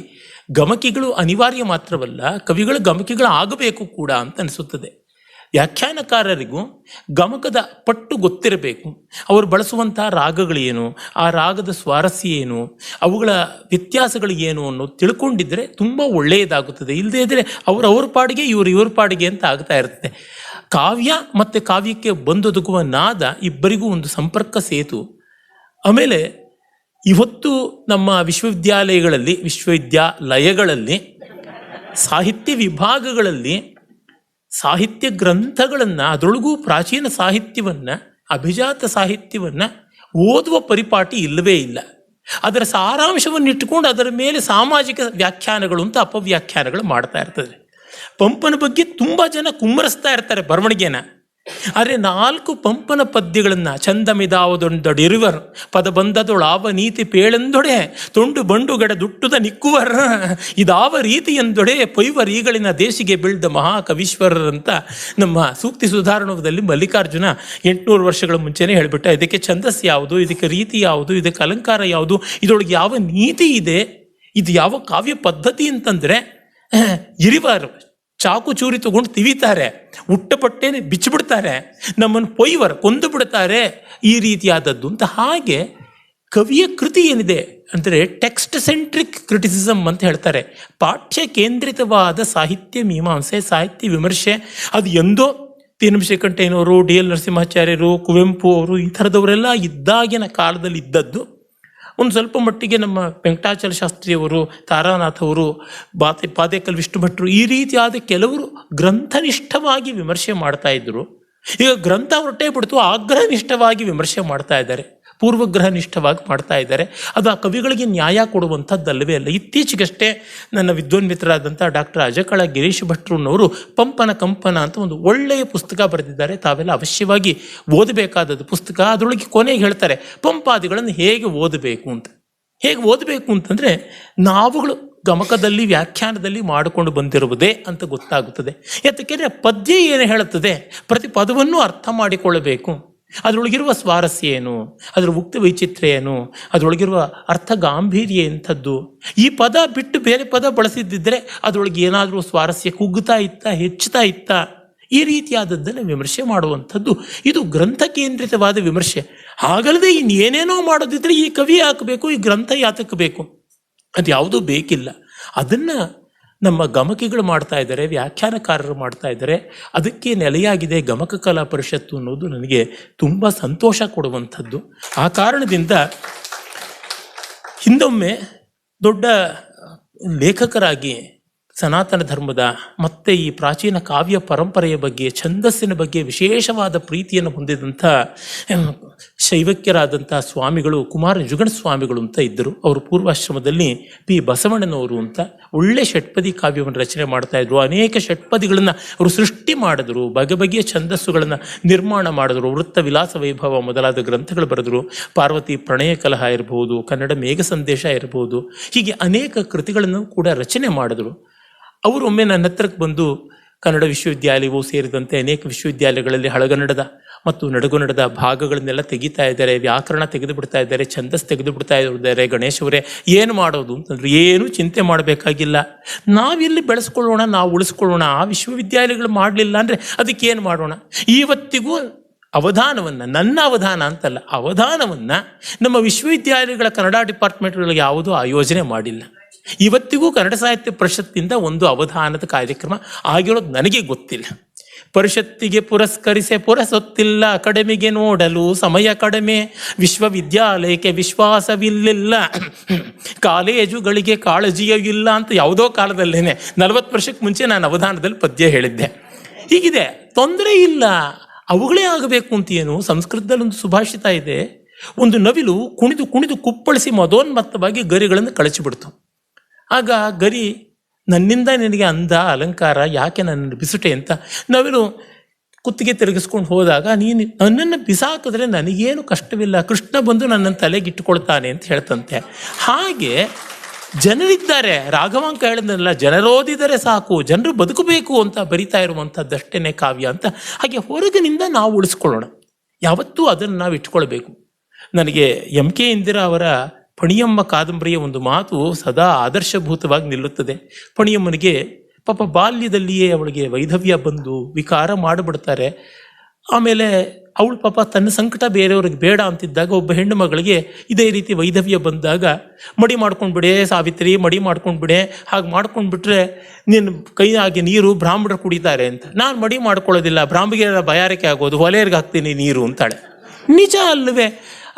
ಗಮಕಿಗಳು ಅನಿವಾರ್ಯ ಮಾತ್ರವಲ್ಲ, ಕವಿಗಳು ಗಮಕಿಗಳು ಆಗಬೇಕು ಕೂಡ ಅಂತ ಅನಿಸುತ್ತದೆ. ವ್ಯಾಖ್ಯಾನಕಾರರಿಗೂ ಗಮಕದ ಪಟ್ಟು ಗೊತ್ತಿರಬೇಕು. ಅವರು ಬಳಸುವಂಥ ರಾಗಗಳು ಏನು, ಆ ರಾಗದ ಸ್ವಾರಸ್ಯ ಏನು, ಅವುಗಳ ವ್ಯತ್ಯಾಸಗಳು ಏನು ಅನ್ನೋದು ತಿಳ್ಕೊಂಡಿದ್ರೆ ತುಂಬ ಒಳ್ಳೆಯದಾಗುತ್ತದೆ. ಇಲ್ಲದೇ ಇದ್ದರೆ ಅವ್ರ ಪಾಡಿಗೆ ಇವ್ರ ಪಾಡಿಗೆ ಅಂತ ಆಗ್ತಾ ಇರ್ತದೆ. ಕಾವ್ಯ ಮತ್ತು ಕಾವ್ಯಕ್ಕೆ ಬಂದೊದಗುವ ನಾದ ಇಬ್ಬರಿಗೂ ಒಂದು ಸಂಪರ್ಕ ಸೇತು. ಆಮೇಲೆ ಇವತ್ತು ನಮ್ಮ ವಿಶ್ವವಿದ್ಯಾಲಯಗಳಲ್ಲಿ ಸಾಹಿತ್ಯ ವಿಭಾಗಗಳಲ್ಲಿ ಸಾಹಿತ್ಯ ಗ್ರಂಥಗಳನ್ನು, ಅದರೊಳಗೂ ಪ್ರಾಚೀನ ಸಾಹಿತ್ಯವನ್ನು, ಅಭಿಜಾತ ಸಾಹಿತ್ಯವನ್ನು ಓದುವ ಪರಿಪಾಟಿ ಇಲ್ಲವೇ ಇಲ್ಲ. ಅದರ ಸಾರಾಂಶವನ್ನು ಇಟ್ಟುಕೊಂಡು ಅದರ ಮೇಲೆ ಸಾಮಾಜಿಕ ವ್ಯಾಖ್ಯಾನಗಳು ಅಂತ ಅಪವ್ಯಾಖ್ಯಾನಗಳು ಮಾಡ್ತಾ ಇರ್ತದೆ. ಪಂಪನ ಬಗ್ಗೆ ತುಂಬ ಜನ ಕುಮ್ಮರಿಸ್ತಾ ಇರ್ತಾರೆ ಬರವಣಿಗೆನ. ಆದರೆ 4 ಪಂಪನ ಪದ್ಯಗಳನ್ನು ಚಂದಮಿದಾವದೊಂದೊಡಿರುವರ್ ಪದ ಬಂದದೊಳಾವ ನೀತಿ ಪೇಳೆಂದೊಡೆ ತೊಂಡು ಬಂಡುಗಡ ದುಟ್ಟುದ ನಿಕ್ಕುವರ್ ಇದಾವ ರೀತಿ ಎಂದೊಡೆ ಪೈವರೀಗಳಿನ ದೇಶಿಗೆ ಬೀಳ್ದ ಮಹಾಕವೀಶ್ವರರಂತ ನಮ್ಮ ಸೂಕ್ತಿ ಸುಧಾರಣದಲ್ಲಿ ಮಲ್ಲಿಕಾರ್ಜುನ 800 ವರ್ಷಗಳ ಮುಂಚೆನೇ ಹೇಳಿಬಿಟ್ಟ. ಇದಕ್ಕೆ ಛಂದಸ್ ಯಾವುದು, ಇದಕ್ಕೆ ರೀತಿ ಯಾವುದು, ಇದಕ್ಕೆ ಅಲಂಕಾರ ಯಾವುದು, ಇದರೊಳಗೆ ಯಾವ ನೀತಿ ಇದೆ, ಇದು ಯಾವ ಕಾವ್ಯ ಪದ್ಧತಿ ಅಂತಂದರೆ ಇರಿವಾರು ಚಾಕು ಚೂರಿ ತಗೊಂಡು ತಿವಿತಾರೆ, ಉಟ್ಟ ಬಟ್ಟೆನೆ ಬಿಚ್ಚಿಬಿಡ್ತಾರೆ, ನಮ್ಮನ್ನು ಕೊಂದು ಬಿಡ್ತಾರೆ, ಈ ರೀತಿಯಾದದ್ದು ಅಂತ. ಹಾಗೆ ಕವಿಯ ಕೃತಿ ಏನಿದೆ ಅಂದರೆ ಟೆಕ್ಸ್ಟ್ ಸೆಂಟ್ರಿಕ್ ಕ್ರಿಟಿಸಿಸಮ್ ಅಂತ ಹೇಳ್ತಾರೆ. ಪಾಠ್ಯ ಕೇಂದ್ರಿತವಾದ ಸಾಹಿತ್ಯ ಮೀಮಾಂಸೆ, ಸಾಹಿತ್ಯ ವಿಮರ್ಶೆ. ಅದು ಎಂದೋ ಟಿ ಎನ್ ಶ್ರೀಕಂಠಯ್ಯನವರು, ಡಿ ಎಲ್ ನರಸಿಂಹಾಚಾರ್ಯರು, ಕುವೆಂಪು ಅವರು, ಈ ಥರದವರೆಲ್ಲ ಇದ್ದಾಗಿನ ಕಾಲದಲ್ಲಿ ಇದ್ದದ್ದು. ಒಂದು ಸ್ವಲ್ಪ ಮಟ್ಟಿಗೆ ನಮ್ಮ ವೆಂಕಟಾಚಲ ಶಾಸ್ತ್ರಿಯವರು, ತಾರಾನಾಥ್ ಅವರು, ಪಾದೇಕಲ್ ವಿಷ್ಣು ಭಟ್ರು, ಈ ರೀತಿಯಾದ ಕೆಲವರು ಗ್ರಂಥನಿಷ್ಠವಾಗಿ ವಿಮರ್ಶೆ ಮಾಡ್ತಾ ಇದ್ರು. ಈಗ ಗ್ರಂಥ ಹೊರಟೇ ಬಿಡ್ತು, ಆಗ್ರಹನಿಷ್ಠವಾಗಿ ವಿಮರ್ಶೆ ಮಾಡ್ತಾ ಇದ್ದಾರೆ, ಪೂರ್ವಗ್ರಹನಿಷ್ಠವಾಗಿ ಮಾಡ್ತಾ ಇದ್ದಾರೆ. ಅದು ಆ ಕವಿಗಳಿಗೆ ನ್ಯಾಯ ಕೊಡುವಂಥದ್ದಲ್ಲವೇ ಅಲ್ಲ. ಇತ್ತೀಚೆಗಷ್ಟೇ ನನ್ನ ವಿದ್ವಾನ್ ಮಿತ್ರರಾದಂಥ ಡಾಕ್ಟರ್ ಅಜಕಳ ಗಿರೀಶ್ ಭಟ್ರನವರು ಪಂಪನ ಕಂಪನ ಅಂತ ಒಂದು ಒಳ್ಳೆಯ ಪುಸ್ತಕ ಬರೆದಿದ್ದಾರೆ. ತಾವೆಲ್ಲ ಅವಶ್ಯವಾಗಿ ಓದಬೇಕಾದದ್ದು ಪುಸ್ತಕ. ಅದರೊಳಗೆ ಕೊನೆಗೆ ಹೇಳ್ತಾರೆ ಪಂಪಾದಿಗಳನ್ನು ಹೇಗೆ ಓದಬೇಕು ಅಂತ. ಹೇಗೆ ಓದಬೇಕು ಅಂತಂದರೆ ನಾವುಗಳು ಗಮಕದಲ್ಲಿ ವ್ಯಾಖ್ಯಾನದಲ್ಲಿ ಮಾಡಿಕೊಂಡು ಬಂದಿರುವುದೇ ಅಂತ ಗೊತ್ತಾಗುತ್ತದೆ. ಯಾಕೆಂದರೆ ಪದ್ಯ ಏನು ಹೇಳುತ್ತದೆ, ಪ್ರತಿ ಪದವನ್ನು ಅರ್ಥ ಮಾಡಿಕೊಳ್ಳಬೇಕು. ಅದರೊಳಗಿರುವ ಸ್ವಾರಸ್ಯ ಏನು, ಅದರ ಉಕ್ತ ವೈಚಿತ್ರ್ಯ ಏನು, ಅದರೊಳಗಿರುವ ಅರ್ಥ ಗಾಂಭೀರ್ಯ ಎಂಥದ್ದು. ಈ ಪದ ಬಿಟ್ಟು ಬೇರೆ ಪದ ಬಳಸಿದ್ದಿದ್ರೆ ಅದರೊಳಗೆ ಏನಾದರೂ ಸ್ವಾರಸ್ಯ ಕುಗ್ಗುತ್ತಾ ಇತ್ತ, ಹೆಚ್ಚುತ್ತಾ ಇತ್ತ, ಈ ರೀತಿಯಾದದ್ದನ್ನು ವಿಮರ್ಶೆ ಮಾಡುವಂಥದ್ದು ಇದು ಗ್ರಂಥ ಕೇಂದ್ರಿತವಾದ ವಿಮರ್ಶೆ. ಹಾಗಲ್ಲದೆ ಇನ್ನೇನೇನೋ ಮಾಡೋದಿದ್ರೆ ಈ ಕವಿ ಹಾಕಬೇಕು, ಈ ಗ್ರಂಥ ಯಾತಕ್ಕೆ ಬೇಕು, ಅದು ಯಾವುದೂ ಬೇಕಿಲ್ಲ. ಅದನ್ನು ನಮ್ಮ ಗಮಕಿಗಳು ಮಾಡ್ತಾ ಇದ್ದಾರೆ, ವ್ಯಾಖ್ಯಾನಕಾರರು ಮಾಡ್ತಾ ಇದ್ದಾರೆ. ಅದಕ್ಕೆ ನೆಲೆಯಾಗಿದೆ ಗಮಕ ಕಲಾ ಪರಿಷತ್ತು ಅನ್ನೋದು ನನಗೆ ತುಂಬ ಸಂತೋಷ ಕೊಡುವಂಥದ್ದು. ಆ ಕಾರಣದಿಂದ ಹಿಂದೊಮ್ಮೆ ದೊಡ್ಡ ಲೇಖಕರಾಗಿ ಸನಾತನ ಧರ್ಮದ ಮತ್ತು ಈ ಪ್ರಾಚೀನ ಕಾವ್ಯ ಪರಂಪರೆಯ ಬಗ್ಗೆ, ಛಂದಸ್ಸಿನ ಬಗ್ಗೆ ವಿಶೇಷವಾದ ಪ್ರೀತಿಯನ್ನು ಹೊಂದಿದಂಥ ಶೈವಕ್ಯರಾದಂಥ ಸ್ವಾಮಿಗಳು ಕುಮಾರ ಜುಗಣ ಸ್ವಾಮಿಗಳು ಅಂತ ಇದ್ದರು. ಅವರು ಪೂರ್ವಾಶ್ರಮದಲ್ಲಿ ಪಿ ಬಸವಣ್ಣನವರು ಅಂತ ಒಳ್ಳೆ ಷಟ್ಪದಿ ಕಾವ್ಯವನ್ನು ರಚನೆ ಮಾಡ್ತಾಯಿದ್ರು. ಅನೇಕ ಷಟ್ಪದಿಗಳನ್ನು ಅವರು ಸೃಷ್ಟಿ ಮಾಡಿದ್ರು, ಬಗೆ ಬಗೆಯ ಛಂದಸ್ಸುಗಳನ್ನು ನಿರ್ಮಾಣ ಮಾಡಿದ್ರು. ವೃತ್ತ ವಿಲಾಸ ವೈಭವ ಮೊದಲಾದ ಗ್ರಂಥಗಳು ಬರೆದರು. ಪಾರ್ವತಿ ಪ್ರಣಯ ಕಲಹ ಇರಬಹುದು, ಕನ್ನಡ ಮೇಘ ಸಂದೇಶ ಇರಬಹುದು, ಹೀಗೆ ಅನೇಕ ಕೃತಿಗಳನ್ನು ಕೂಡ ರಚನೆ ಮಾಡಿದ್ರು. ಅವರು ಒಮ್ಮೆ ನನ್ನ ಹತ್ರಕ್ಕೆ ಬಂದು ಕನ್ನಡ ವಿಶ್ವವಿದ್ಯಾಲಯವೂ ಸೇರಿದಂತೆ ಅನೇಕ ವಿಶ್ವವಿದ್ಯಾಲಯಗಳಲ್ಲಿ ಹಳಗನ್ನಡದ ಮತ್ತು ನಡುಗನ್ನಡದ ಭಾಗಗಳನ್ನೆಲ್ಲ ತೆಗಿತಾ ಇದ್ದಾರೆ, ವ್ಯಾಕರಣ ತೆಗೆದು ಬಿಡ್ತಾ ಇದ್ದಾರೆ, ಛಂದಸ್ ತೆಗೆದು ಬಿಡ್ತಾ ಇದ್ದಾರೆ. ಗಣೇಶವರೇ ಏನು ಮಾಡೋದು ಅಂತಂದ್ರೆ, ಏನೂ ಚಿಂತೆ ಮಾಡಬೇಕಾಗಿಲ್ಲ, ನಾವಿಲ್ಲಿ ಬೆಳೆಸ್ಕೊಳ್ಳೋಣ, ನಾವು ಉಳಿಸ್ಕೊಳ್ಳೋಣ. ಆ ವಿಶ್ವವಿದ್ಯಾಲಯಗಳು ಮಾಡಲಿಲ್ಲ ಅಂದರೆ ಅದಕ್ಕೇನು ಮಾಡೋಣ. ಇವತ್ತಿಗೂ ಅವಧಾನವನ್ನು, ನನ್ನ ಅವಧಾನ ಅಂತಲ್ಲ, ಅವಧಾನವನ್ನು ನಮ್ಮ ವಿಶ್ವವಿದ್ಯಾಲಯಗಳ ಕನ್ನಡ ಡಿಪಾರ್ಟ್ಮೆಂಟ್ಗಳಿಗೆ ಯಾವುದೂ ಆಯೋಜನೆ ಮಾಡಿಲ್ಲ. ಇವತ್ತಿಗೂ ಕನ್ನಡ ಸಾಹಿತ್ಯ ಪರಿಷತ್ತಿಂದ ಒಂದು ಅವಧಾನದ ಕಾರ್ಯಕ್ರಮ ಆಗಿರೋದು ನನಗೆ ಗೊತ್ತಿಲ್ಲ. ಪರಿಷತ್ತಿಗೆ ಪುರಸ್ಕರಿಸೆ ಪುರಸೊತ್ತಿಲ್ಲ, ಅಕಾಡೆಮಿಗೆ ನೋಡಲು ಸಮಯ ಕಡಿಮೆ, ವಿಶ್ವವಿದ್ಯಾಲಯಕ್ಕೆ ವಿಶ್ವಾಸವಿಲ್ಲ, ಕಾಲೇಜುಗಳಿಗೆ ಕಾಳಜಿಯೂ ಇಲ್ಲ ಅಂತ ಯಾವುದೋ ಕಾಲದಲ್ಲೇನೆ 40 ವರ್ಷಕ್ಕೆ ಮುಂಚೆ ನಾನು ಅವಧಾನದಲ್ಲಿ ಪದ್ಯ ಹೇಳಿದ್ದೆ. ಹೀಗಿದೆ, ತೊಂದರೆ ಇಲ್ಲ, ಅವುಗಳೇ ಆಗಬೇಕು ಅಂತ ಏನು. ಸಂಸ್ಕೃತದಲ್ಲಿ ಒಂದು ಸುಭಾಷಿತ ಇದೆ, ಒಂದು ನವಿಲು ಕುಣಿದು ಕುಣಿದು ಕುಪ್ಪಳಿಸಿ ಮದೋನ್ಮತ್ತವಾಗಿ ಗರಿಗಳನ್ನು ಕಳಚಿಬಿಡ್ತು. ಆಗ ಗರಿ, ನನ್ನಿಂದ ನಿನಗೆ ಅಂದ ಅಲಂಕಾರ, ಯಾಕೆ ನನ್ನನ್ನು ಬಿಸುಟೆ ಅಂತ ನವಿಲು ಕುತ್ತಿಗೆ ತಿರುಗಿಸ್ಕೊಂಡು ಹೋದಾಗ, ನೀನು ನನ್ನನ್ನು ಬಿಸಾಕಿದ್ರೆ ನನಗೇನು ಕಷ್ಟವಿಲ್ಲ, ಕೃಷ್ಣ ಬಂದು ನನ್ನನ್ನು ತಲೆಗಿಟ್ಟುಕೊಳ್ತಾನೆ ಅಂತ ಹೇಳ್ತಂತೆ. ಹಾಗೆ ಜನರಿದ್ದಾರೆ, ರಾಘವಾಂಕ ಹೇಳಿದ್ನಲ್ಲ, ಜನರೋದಿದರೆ ಸಾಕು, ಜನರು ಬದುಕಬೇಕು ಅಂತ ಬರಿತಾ ಇರುವಂಥದ್ದಷ್ಟೇ ಕಾವ್ಯ ಅಂತ. ಹಾಗೆ ಹೊರಗಿನಿಂದ ನಾವು ಉಳಿಸ್ಕೊಳ್ಳೋಣ, ಯಾವತ್ತೂ ಅದನ್ನು ನಾವು ಇಟ್ಕೊಳ್ಬೇಕು. ನನಗೆ ಎಂ ಕೆ ಇಂದಿರಾ ಅವರ ಪಣಿಯಮ್ಮ ಕಾದಂಬರಿಯ ಒಂದು ಮಾತು ಸದಾ ಆದರ್ಶಭೂತವಾಗಿ ನಿಲ್ಲುತ್ತದೆ. ಪಣಿಯಮ್ಮನಿಗೆ ಪಾಪ ಬಾಲ್ಯದಲ್ಲಿಯೇ ಅವಳಿಗೆ ವೈಧವ್ಯ ಬಂದು ವಿಕಾರ ಮಾಡಿಬಿಡ್ತಾರೆ. ಆಮೇಲೆ ಅವಳು ಪಾಪ ತನ್ನ ಸಂಕಟ ಬೇರೆಯವ್ರಿಗೆ ಬೇಡ ಅಂತಿದ್ದಾಗ ಒಬ್ಬ ಹೆಣ್ಣು ಮಗಳಿಗೆ ಇದೇ ರೀತಿ ವೈಧವ್ಯ ಬಂದಾಗ, ಮಡಿ ಮಾಡ್ಕೊಂಡ್ಬಿಡೆ ಸಾವಿತ್ರಿ, ಮಡಿ ಮಾಡ್ಕೊಂಡ್ಬಿಡೆ, ಹಾಗೆ ಮಾಡ್ಕೊಂಡ್ಬಿಟ್ರೆ ನಿನ್ನ ಕೈಯಾಗಿ ನೀರು ಬ್ರಾಹ್ಮಣರು ಕುಡಿತಾರೆ ಅಂತ. ನಾನು ಮಡಿ ಮಾಡ್ಕೊಳ್ಳೋದಿಲ್ಲ, ಬ್ರಾಹ್ಮಣಿಗೆ ಬಯಾರಿಕೆ ಆಗೋದು, ಹೊಲೆಯರ್ಗೆ ಹಾಕ್ತೀನಿ ನೀರು ಅಂತಾಳೆ. ನಿಜ ಅಲ್ಲವೇ?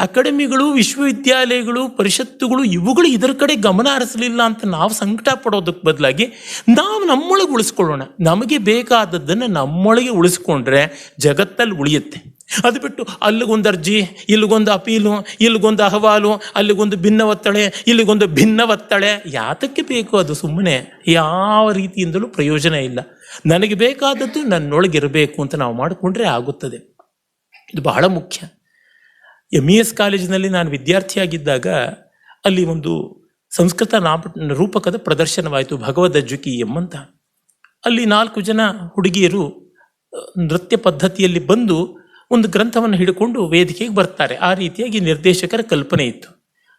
ಅಕಾಡೆಮಿಗಳು, ವಿಶ್ವವಿದ್ಯಾಲಯಗಳು, ಪರಿಷತ್ತುಗಳು ಇವುಗಳು ಇದರ ಕಡೆ ಗಮನ ಹರಿಸಲಿಲ್ಲ ಅಂತ ನಾವು ಸಂಕಟ ಪಡೋದಕ್ಕೆ ಬದಲಾಗಿ ನಾವು ನಮ್ಮೊಳಗೆ ಉಳಿಸ್ಕೊಳ್ಳೋಣ. ನಮಗೆ ಬೇಕಾದದ್ದನ್ನು ನಮ್ಮೊಳಗೆ ಉಳಿಸ್ಕೊಂಡ್ರೆ ಜಗತ್ತಲ್ಲಿ ಉಳಿಯುತ್ತೆ. ಅದು ಬಿಟ್ಟು ಅಲ್ಲಿಗೊಂದು ಅರ್ಜಿ, ಇಲ್ಲಿಗೊಂದು ಅಪೀಲು, ಇಲ್ಲಿಗೊಂದು ಅಹವಾಲು, ಅಲ್ಲಿಗೊಂದು ಭಿನ್ನ ಒತ್ತಳೆ, ಇಲ್ಲಿಗೊಂದು ಭಿನ್ನ ಒತ್ತಳೆ, ಯಾತಕ್ಕೆ ಬೇಕು? ಅದು ಸುಮ್ಮನೆ ಯಾವ ರೀತಿಯಿಂದಲೂ ಪ್ರಯೋಜನ ಇಲ್ಲ. ನನಗೆ ಬೇಕಾದದ್ದು ನನ್ನೊಳಗಿರಬೇಕು ಅಂತ ನಾವು ಮಾಡಿಕೊಂಡ್ರೆ ಆಗುತ್ತದೆ. ಇದು ಬಹಳ ಮುಖ್ಯ. MES ಕಾಲೇಜಿನಲ್ಲಿ ನಾನು ವಿದ್ಯಾರ್ಥಿಯಾಗಿದ್ದಾಗ ಅಲ್ಲಿ ಒಂದು ಸಂಸ್ಕೃತ ರೂಪಕದ ಪ್ರದರ್ಶನವಾಯಿತು, ಭಗವದಜ್ಜುಕೀಯಂ ಅಂತ. ಅಲ್ಲಿ 4 ಜನ ಹುಡುಗಿಯರು ನೃತ್ಯ ಪದ್ಧತಿಯಲ್ಲಿ ಬಂದು ಒಂದು ಗ್ರಂಥವನ್ನು ಹಿಡ್ಕೊಂಡು ವೇದಿಕೆಗೆ ಬರ್ತಾರೆ. ಆ ರೀತಿಯಾಗಿ ನಿರ್ದೇಶಕರ ಕಲ್ಪನೆ ಇತ್ತು.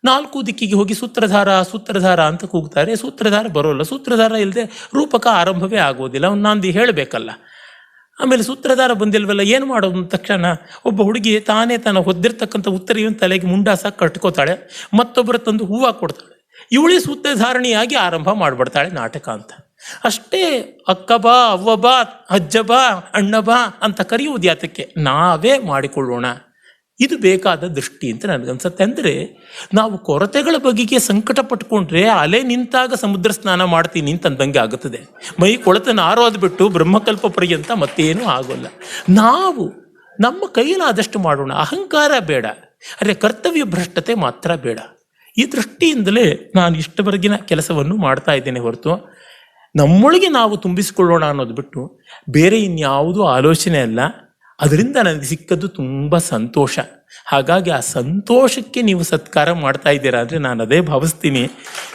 4 ದಿಕ್ಕಿಗೆ ಹೋಗಿ ಸೂತ್ರಧಾರ ಸೂತ್ರಧಾರ ಅಂತ ಕೂಗ್ತಾರೆ. ಸೂತ್ರಧಾರ ಬರೋಲ್ಲ. ಸೂತ್ರಧಾರ ಇಲ್ಲದೆ ರೂಪಕ ಆರಂಭವೇ ಆಗೋದಿಲ್ಲ. ಅವ್ನು ನಾಂದಿ ಹೇಳಬೇಕಲ್ಲ. ಆಮೇಲೆ ಸೂತ್ರಧಾರ ಬಂದಿಲ್ವಲ್ಲ, ಏನು ಮಾಡೋದು ಅಂದ ತಕ್ಷಣ ಒಬ್ಬ ಹುಡುಗಿ ತಾನೇ ತಾನು ಹೊದ್ದಿರ್ತಕ್ಕಂಥ ಉತ್ತರಿಯನ್ನು ತಲೆಗೆ ಮುಂಡಾಸ ಕಟ್ಕೋತಾಳೆ, ಮತ್ತೊಬ್ಬರ ತಂದು ಹೂವು ಕೊಡ್ತಾಳೆ. ಇವಳೇ ಸೂತ್ರಧಾರಣಿಯಾಗಿ ಆರಂಭ ಮಾಡಿಬಿಡ್ತಾಳೆ ನಾಟಕ ಅಂತ. ಅಷ್ಟೇ ಅಕ್ಕ ಬಾ, ಅವ್ವ ಬಾ, ಅಜ್ಜ ಬಾ, ಅಣ್ಣ ಬಾ ಅಂತ ಕರೆಯುವುದು ಯಾತಕ್ಕೆ? ನಾವೇ ಮಾಡಿಕೊಳ್ಳೋಣ. ಇದು ಬೇಕಾದ ದೃಷ್ಟಿ ಅಂತ ನನಗನ್ಸುತ್ತೆ. ಅಂದರೆ ನಾವು ಕೊರತೆಗಳ ಬಗೆಗೆ ಸಂಕಟ ಪಟ್ಕೊಂಡ್ರೆ ಅಲೆ ನಿಂತಾಗ ಸಮುದ್ರ ಸ್ನಾನ ಮಾಡ್ತೀನಿ ಅಂತಂದಂಗೆ ಆಗುತ್ತದೆ. ಮೈ ಕೊಳತನ ಆರೋದು ಬಿಟ್ಟು ಬ್ರಹ್ಮಕಲ್ಪ ಪರ್ಯಂತ ಮತ್ತೇನೂ ಆಗೋಲ್ಲ. ನಾವು ನಮ್ಮ ಕೈಲಾದಷ್ಟು ಮಾಡೋಣ. ಅಹಂಕಾರ ಬೇಡ, ಅರೆ ಕರ್ತವ್ಯ ಭ್ರಷ್ಟತೆ ಮಾತ್ರ ಬೇಡ. ಈ ದೃಷ್ಟಿಯಿಂದಲೇ ನಾನು ಇಷ್ಟವರೆಗಿನ ಕೆಲಸವನ್ನು ಮಾಡ್ತಾ ಇದ್ದೇನೆ ಹೊರತು ನಮ್ಮೊಳಗೆ ನಾವು ತುಂಬಿಸಿಕೊಳ್ಳೋಣ ಅನ್ನೋದು ಬಿಟ್ಟು ಬೇರೆ ಇನ್ಯಾವುದೂ ಆಲೋಚನೆ ಅಲ್ಲ. ಅದರಿಂದ ನನಗೆ ಸಿಕ್ಕದ್ದು ತುಂಬ ಸಂತೋಷ. ಹಾಗಾಗಿ ಆ ಸಂತೋಷಕ್ಕೆ ನೀವು ಸತ್ಕಾರ ಮಾಡ್ತಾ ಇದ್ದೀರಾ ಅಂದರೆ ನಾನು ಅದೇ ಭಾವಿಸ್ತೀನಿ.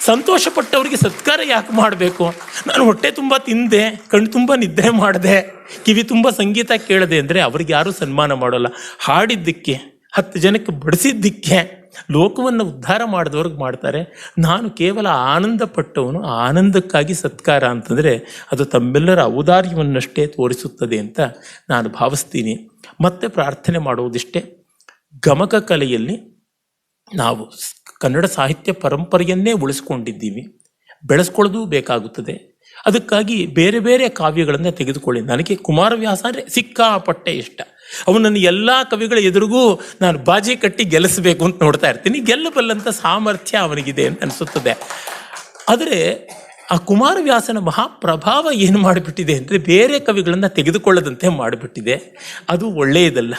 ಸಂತೋಷಪಟ್ಟವರಿಗೆ ಸತ್ಕಾರ ಯಾಕೆ ಮಾಡಬೇಕು? ನಾನು ಹೊಟ್ಟೆ ತುಂಬ ತಿಂದೆ, ಕಣ್ಣು ತುಂಬ ನಿದ್ರೆ ಮಾಡಿದೆ, ಕಿವಿ ತುಂಬ ಸಂಗೀತ ಕೇಳಿದೆ ಅಂದರೆ ಅವ್ರಿಗೆ ಯಾರೂ ಸನ್ಮಾನ ಮಾಡೋಲ್ಲ. ಹಾಡಿದ್ದಕ್ಕೆ, 10 ಜನಕ್ಕೆ ಬಡಿಸಿದ್ದಕ್ಕೆ, ಲೋಕವನ್ನು ಉದ್ಧಾರ ಮಾಡಿದವ್ರಿಗೆ ಮಾಡ್ತಾರೆ. ನಾನು ಕೇವಲ ಆನಂದ ಪಟ್ಟವನು. ಆನಂದಕ್ಕಾಗಿ ಸತ್ಕಾರ ಅಂತಂದರೆ ಅದು ತಮ್ಮೆಲ್ಲರ ಔದಾರ್ಯವನ್ನಷ್ಟೇ ತೋರಿಸುತ್ತದೆ ಅಂತ ನಾನು ಭಾವಿಸ್ತೀನಿ. ಮತ್ತೆ ಪ್ರಾರ್ಥನೆ ಮಾಡುವುದಿಷ್ಟೇ, ಗಮಕ ಕಲೆಯಲ್ಲಿ ನಾವು ಕನ್ನಡ ಸಾಹಿತ್ಯ ಪರಂಪರೆಯನ್ನೇ ಉಳಿಸ್ಕೊಂಡಿದ್ದೀವಿ, ಬೆಳೆಸ್ಕೊಳ್ಳೋದು ಬೇಕಾಗುತ್ತದೆ. ಅದಕ್ಕಾಗಿ ಬೇರೆ ಬೇರೆ ಕಾವ್ಯಗಳನ್ನು ತೆಗೆದುಕೊಳ್ಳಿ. ನನಗೆ ಕುಮಾರವ್ಯಾಸ ಅಂದರೆ ಸಿಕ್ಕಾಪಟ್ಟೆ ಇಷ್ಟ. ಅವನನ್ನು ಎಲ್ಲ ಕವಿಗಳ ಎದುರಿಗೂ ನಾನು ಬಾಜಿ ಕಟ್ಟಿ ಗೆಲ್ಲಿಸಬೇಕು ಅಂತ ನೋಡ್ತಾ ಇರ್ತೀನಿ. ಗೆಲ್ಲಬಲ್ಲಂಥ ಸಾಮರ್ಥ್ಯ ಅವನಿಗಿದೆ ಅಂತ ಅನಿಸುತ್ತದೆ. ಆದರೆ ಆ ಕುಮಾರವ್ಯಾಸನ ಮಹಾಪ್ರಭಾವ ಏನು ಮಾಡಿಬಿಟ್ಟಿದೆ ಅಂದರೆ ಬೇರೆ ಕವಿಗಳನ್ನು ತೆಗೆದುಕೊಳ್ಳದಂತೆ ಮಾಡಿಬಿಟ್ಟಿದೆ. ಅದು ಒಳ್ಳೆಯದಲ್ಲ.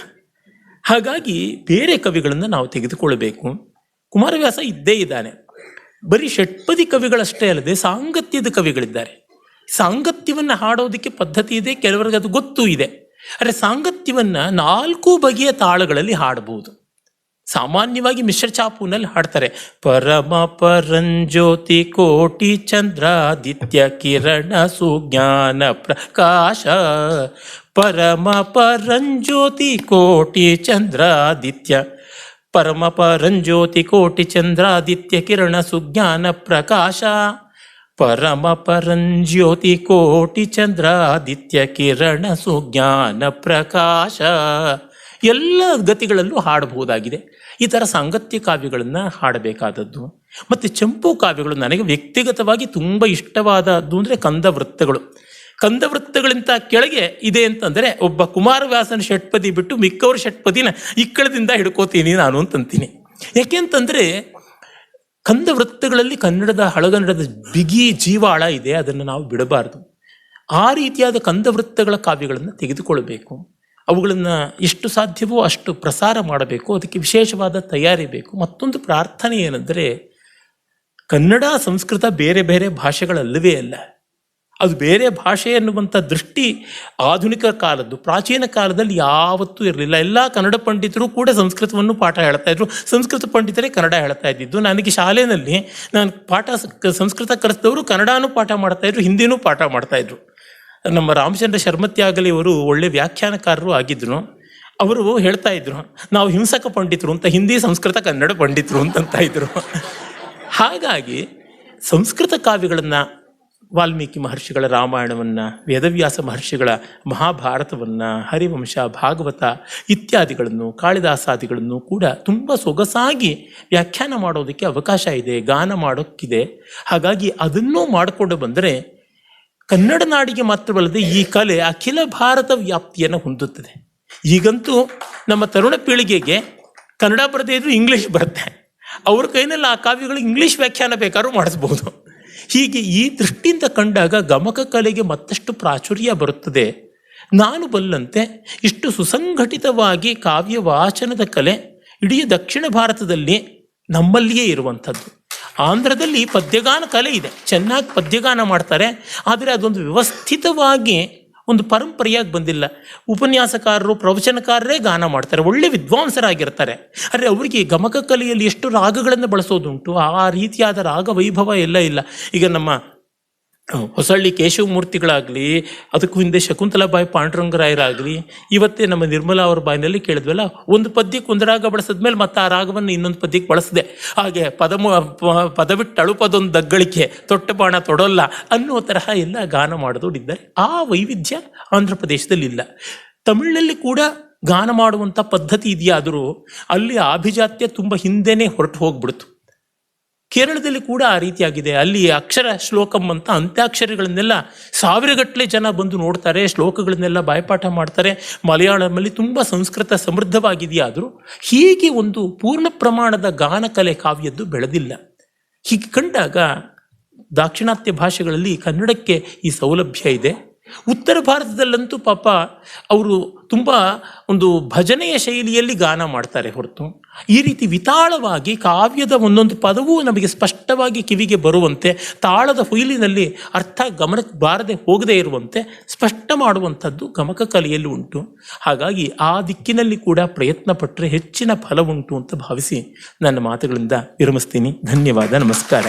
ಹಾಗಾಗಿ ಬೇರೆ ಕವಿಗಳನ್ನು ನಾವು ತೆಗೆದುಕೊಳ್ಳಬೇಕು. ಕುಮಾರವ್ಯಾಸ ಇದ್ದೇ ಇದ್ದಾನೆ. ಬರೀ ಷಟ್ಪದಿ ಕವಿಗಳಷ್ಟೇ ಅಲ್ಲದೆ ಸಾಂಗತ್ಯದ ಕವಿಗಳಿದ್ದಾರೆ. ಸಾಂಗತ್ಯವನ್ನು ಹಾಡೋದಕ್ಕೆ ಪದ್ಧತಿ ಇದೆ, ಕೆಲವರಿಗೆ ಅದು ಗೊತ್ತೂ ಇದೆ. ಆದರೆ ಸಾಂಗತ್ಯವನ್ನು 4 ಬಗೆಯ ತಾಳಗಳಲ್ಲಿ ಹಾಡಬಹುದು. ಸಾಮಾನ್ಯವಾಗಿ ಮಿಶ್ರ ಚಾಪುನಲ್ಲಿ ಹಾಡ್ತಾರೆ. ಪರಮ ಪರಂಜ್ಯೋತಿ ಕೋಟಿ ಚಂದ್ರಾದಿತ್ಯ ಕಿರಣ ಸುಜ್ಞಾನ ಪ್ರಕಾಶ. ಪರಮ ಪರಂಜ್ಯೋತಿ ಕೋಟಿ ಚಂದ್ರಾದಿತ್ಯ, ಪರಮ ಪರಂಜ್ಯೋತಿ ಕೋಟಿ ಚಂದ್ರಾದಿತ್ಯ ಕಿರಣ ಸುಜ್ಞಾನ ಪ್ರಕಾಶ. ಪರಮ ಪರಂಜ್ಯೋತಿ ಕೋಟಿ ಚಂದ್ರಾದಿತ್ಯ ಕಿರಣ ಸುಜ್ಞಾನ ಪ್ರಕಾಶ. ಎಲ್ಲ ಗತಿಗಳಲ್ಲೂ ಹಾಡಬಹುದಾಗಿದೆ. ಈ ಥರ ಸಾಂಗತ್ಯ ಕಾವ್ಯಗಳನ್ನು ಹಾಡಬೇಕಾದದ್ದು. ಮತ್ತು ಚಂಪು ಕಾವ್ಯಗಳು ನನಗೆ ವ್ಯಕ್ತಿಗತವಾಗಿ ತುಂಬ ಇಷ್ಟವಾದದ್ದು ಅಂದರೆ ಕಂದವೃತ್ತಗಳು. ಕಂದವೃತ್ತಗಳಿಂತ ಕೆಳಗೆ ಇದೆ ಅಂತಂದರೆ ಒಬ್ಬ ಕುಮಾರವ್ಯಾಸನ ಷಟ್ಪದಿ ಬಿಟ್ಟು ಮಿಕ್ಕವ್ರ ಷಟ್ಪದಿನ ಇಕ್ಕಳದಿಂದ ಹಿಡ್ಕೋತೀನಿ ನಾನು ಅಂತಂತೀನಿ. ಯಾಕೆಂತಂದರೆ ಕಂದವೃತ್ತಗಳಲ್ಲಿ ಕನ್ನಡದ ಹಳಗನ್ನಡದ ಬಿಗಿ ಜೀವಾಳ ಇದೆ, ಅದನ್ನು ನಾವು ಬಿಡಬಾರ್ದು. ಆ ರೀತಿಯಾದ ಕಂದವೃತ್ತಗಳ ಕಾವ್ಯಗಳನ್ನು ತೆಗೆದುಕೊಳ್ಬೇಕು. ಅವುಗಳನ್ನು ಎಷ್ಟು ಸಾಧ್ಯವೋ ಅಷ್ಟು ಪ್ರಸಾರ ಮಾಡಬೇಕು. ಅದಕ್ಕೆ ವಿಶೇಷವಾದ ತಯಾರಿ ಬೇಕು. ಮತ್ತೊಂದು ಪ್ರಾರ್ಥನೆ ಏನೆಂದರೆ, ಕನ್ನಡ ಸಂಸ್ಕೃತ ಬೇರೆ ಬೇರೆ ಭಾಷೆಗಳಲ್ಲವೇ ಅಲ್ಲ, ಅದು ಬೇರೆ ಭಾಷೆ ಎನ್ನುವಂಥ ದೃಷ್ಟಿ ಆಧುನಿಕ ಕಾಲದ್ದು. ಪ್ರಾಚೀನ ಕಾಲದಲ್ಲಿ ಯಾವತ್ತೂ ಇರಲಿಲ್ಲ. ಎಲ್ಲ ಕನ್ನಡ ಪಂಡಿತರು ಕೂಡ ಸಂಸ್ಕೃತವನ್ನು ಪಾಠ ಹೇಳ್ತಾ ಇದ್ರು, ಸಂಸ್ಕೃತ ಪಂಡಿತರೇ ಕನ್ನಡ ಹೇಳ್ತಾ ಇದ್ದಿದ್ದು. ನನಗೆ ಶಾಲೆಯಲ್ಲಿ ನಾನು ಸಂಸ್ಕೃತ ಕಲಿಸಿದವರು ಕನ್ನಡನೂ ಪಾಠ ಮಾಡ್ತಾಯಿದ್ರು, ಹಿಂದಿನೂ ಪಾಠ ಮಾಡ್ತಾಯಿದ್ರು. ನಮ್ಮ ರಾಮಚಂದ್ರ ಶರ್ಮತ್ಯಾಗಲಿ ಅವರು ಒಳ್ಳೆ ವ್ಯಾಖ್ಯಾನಕಾರರು ಆಗಿದ್ರು. ಅವರು ಹೇಳ್ತಾ ಇದ್ರು, ನಾವು ಹಿಂಸಕ ಪಂಡಿತರು ಅಂತ, ಹಿಂದಿ ಸಂಸ್ಕೃತ ಕನ್ನಡ ಪಂಡಿತರು ಅಂತ ಇದ್ರು. ಹಾಗಾಗಿ ಸಂಸ್ಕೃತ ಕಾವ್ಯಗಳನ್ನು, ವಾಲ್ಮೀಕಿ ಮಹರ್ಷಿಗಳ ರಾಮಾಯಣವನ್ನು, ವೇದವ್ಯಾಸ ಮಹರ್ಷಿಗಳ ಮಹಾಭಾರತವನ್ನು, ಹರಿವಂಶ, ಭಾಗವತ ಇತ್ಯಾದಿಗಳನ್ನು, ಕಾಳಿದಾಸಾದಿಗಳನ್ನು ಕೂಡ ತುಂಬ ಸೊಗಸಾಗಿ ವ್ಯಾಖ್ಯಾನ ಮಾಡೋದಕ್ಕೆ ಅವಕಾಶ ಇದೆ, ಗಾನ ಮಾಡೋಕ್ಕಿದೆ. ಹಾಗಾಗಿ ಅದನ್ನೂ ಮಾಡಿಕೊಂಡು ಬಂದರೆ ಕನ್ನಡ ನಾಡಿಗೆ ಮಾತ್ರವಲ್ಲದೆ ಈ ಕಲೆ ಅಖಿಲ ಭಾರತ ವ್ಯಾಪ್ತಿಯನ್ನು ಹೊಂದುತ್ತದೆ. ಈಗಂತೂ ನಮ್ಮ ತರುಣ ಪೀಳಿಗೆಗೆ ಕನ್ನಡ ಬರದೇ ಇದ್ರೂ ಇಂಗ್ಲೀಷ್ ಬರುತ್ತೆ. ಅವ್ರ ಕೈನಲ್ಲಿ ಆ ಕಾವ್ಯಗಳು ಇಂಗ್ಲೀಷ್ ವ್ಯಾಖ್ಯಾನ ಬೇಕಾದ್ರೂ ಮಾಡಿಸ್ಬೋದು. ಹೀಗೆ ಈ ದೃಷ್ಟಿಯಿಂದ ಕಂಡಾಗ ಗಮಕ ಕಲೆಗೆ ಮತ್ತಷ್ಟು ಪ್ರಾಚುರ್ಯ ಬರುತ್ತದೆ. ನಾನು ಬಲ್ಲಂತೆ ಇಷ್ಟು ಸುಸಂಘಟಿತವಾಗಿ ಕಾವ್ಯ ವಾಚನದ ಕಲೆ ಇಡೀ ದಕ್ಷಿಣ ಭಾರತದಲ್ಲಿ ನಮ್ಮಲ್ಲಿಯೇ ಇರುವಂಥದ್ದು. ಆಂಧ್ರದಲ್ಲಿ ಪದ್ಯಗಾನ ಕಲೆ ಇದೆ, ಚೆನ್ನಾಗಿ ಪದ್ಯಗಾನ ಮಾಡ್ತಾರೆ. ಆದರೆ ಅದೊಂದು ವ್ಯವಸ್ಥಿತವಾಗಿ ಒಂದು ಪರಂಪರೆಯಾಗಿ ಬಂದಿಲ್ಲ. ಉಪನ್ಯಾಸಕಾರರು, ಪ್ರವಚನಕಾರರೇ ಗಾನ ಮಾಡ್ತಾರೆ, ಒಳ್ಳೆ ವಿದ್ವಾಂಸರಾಗಿರ್ತಾರೆ. ಆದರೆ ಅವರಿಗೆ ಗಮಕ ಕಲೆಯಲ್ಲಿ ಎಷ್ಟು ರಾಗಗಳನ್ನು ಬಳಸೋದುಂಟು, ಆ ರೀತಿಯಾದ ರಾಗ ವೈಭವ ಎಲ್ಲ ಇಲ್ಲ. ಈಗ ನಮ್ಮ ಹೊಸಳ್ಳಿ ಕೇಶವಮೂರ್ತಿಗಳಾಗಲಿ, ಅದಕ್ಕೂ ಹಿಂದೆ ಶಕುಂತಲಾಬಾಯಿ ಪಾಂಡುರಂಗರಾಯರಾಗಲಿ, ಇವತ್ತೇ ನಮ್ಮ ನಿರ್ಮಲಾ ಅವ್ರ ಬಾಯಿನಲ್ಲಿ ಕೇಳಿದ್ವಲ್ಲ, ಒಂದು ಪದ್ಯಕ್ಕೆ ಒಂದು ರಾಗ ಬಳಸಿದ್ಮೇಲೆ ಮತ್ತೆ ಆ ರಾಗವನ್ನು ಇನ್ನೊಂದು ಪದ್ಯಕ್ಕೆ ಬಳಸಿದೆ. ಹಾಗೆ ಪದವಿಟ್ಟು ಅಳುಪದೊಂದು ದಗ್ಗಳಿಕೆ, ತೊಟ್ಟ ಬಾಣ ತೊಡೋಲ್ಲ ಅನ್ನೋ ತರಹ ಎಲ್ಲ ಗಾನ ಮಾಡಿದೋಡಿದ್ದಾರೆ. ಆ ವೈವಿಧ್ಯ ಆಂಧ್ರ ಪ್ರದೇಶದಲ್ಲಿ ಇಲ್ಲ. ತಮಿಳಿನಲ್ಲಿ ಕೂಡ ಗಾನ ಮಾಡುವಂಥ ಪದ್ಧತಿ ಇದೆಯಾದರೂ ಅಲ್ಲಿ ಆಭಿಜಾತ್ಯ ತುಂಬ ಹಿಂದೆನೇ ಹೊರಟು ಹೋಗ್ಬಿಡ್ತು. ಕೇರಳದಲ್ಲಿ ಕೂಡ ಆ ರೀತಿಯಾಗಿದೆ. ಅಲ್ಲಿ ಅಕ್ಷರ ಶ್ಲೋಕಂ ಅಂತ ಅಂತ್ಯಾಕ್ಷರಿಗಳನ್ನೆಲ್ಲ ಸಾವಿರಗಟ್ಟಲೆ ಜನ ಬಂದು ನೋಡ್ತಾರೆ, ಶ್ಲೋಕಗಳನ್ನೆಲ್ಲ ಬಾಯ್ಪಾಠ ಮಾಡ್ತಾರೆ. ಮಲಯಾಳಮಲ್ಲಿ ತುಂಬ ಸಂಸ್ಕೃತ ಸಮೃದ್ಧವಾಗಿದೆಯಾದರೂ ಹೀಗೆ ಒಂದು ಪೂರ್ಣ ಪ್ರಮಾಣದ ಗಾನಕಲೆ ಕಾವ್ಯದ್ದು ಬೆಳೆದಿಲ್ಲ. ಹೀಗೆ ಕಂಡಾಗ ದಾಕ್ಷಿಣಾತ್ಯ ಭಾಷೆಗಳಲ್ಲಿ ಕನ್ನಡಕ್ಕೆ ಈ ಸೌಲಭ್ಯ ಇದೆ. ಉತ್ತರ ಭಾರತದಲ್ಲಂತೂ ಪಾಪ ಅವರು ತುಂಬ ಒಂದು ಭಜನೆಯ ಶೈಲಿಯಲ್ಲಿ ಗಾನ ಮಾಡ್ತಾರೆ ಹೊರತು ಈ ರೀತಿ ವಿತಾಳವಾಗಿ ಕಾವ್ಯದ ಒಂದೊಂದು ಪದವೂ ನಮಗೆ ಸ್ಪಷ್ಟವಾಗಿ ಕಿವಿಗೆ ಬರುವಂತೆ, ತಾಳದ ಹುಯಿಲಿನಲ್ಲಿ ಅರ್ಥ ಗಮನಕ್ಕೆ ಬಾರದೆ ಹೋಗದೇ ಇರುವಂತೆ ಸ್ಪಷ್ಟ ಮಾಡುವಂಥದ್ದು ಗಮಕ ಕಲೆಯಲ್ಲಿ ಉಂಟು. ಹಾಗಾಗಿ ಆ ದಿಕ್ಕಿನಲ್ಲಿ ಕೂಡ ಪ್ರಯತ್ನ ಪಟ್ಟರೆ ಹೆಚ್ಚಿನ ಫಲ ಉಂಟು ಅಂತ ಭಾವಿಸಿ ನನ್ನ ಮಾತುಗಳಿಂದ ವಿರಮಿಸ್ತೀನಿ. ಧನ್ಯವಾದ, ನಮಸ್ಕಾರ.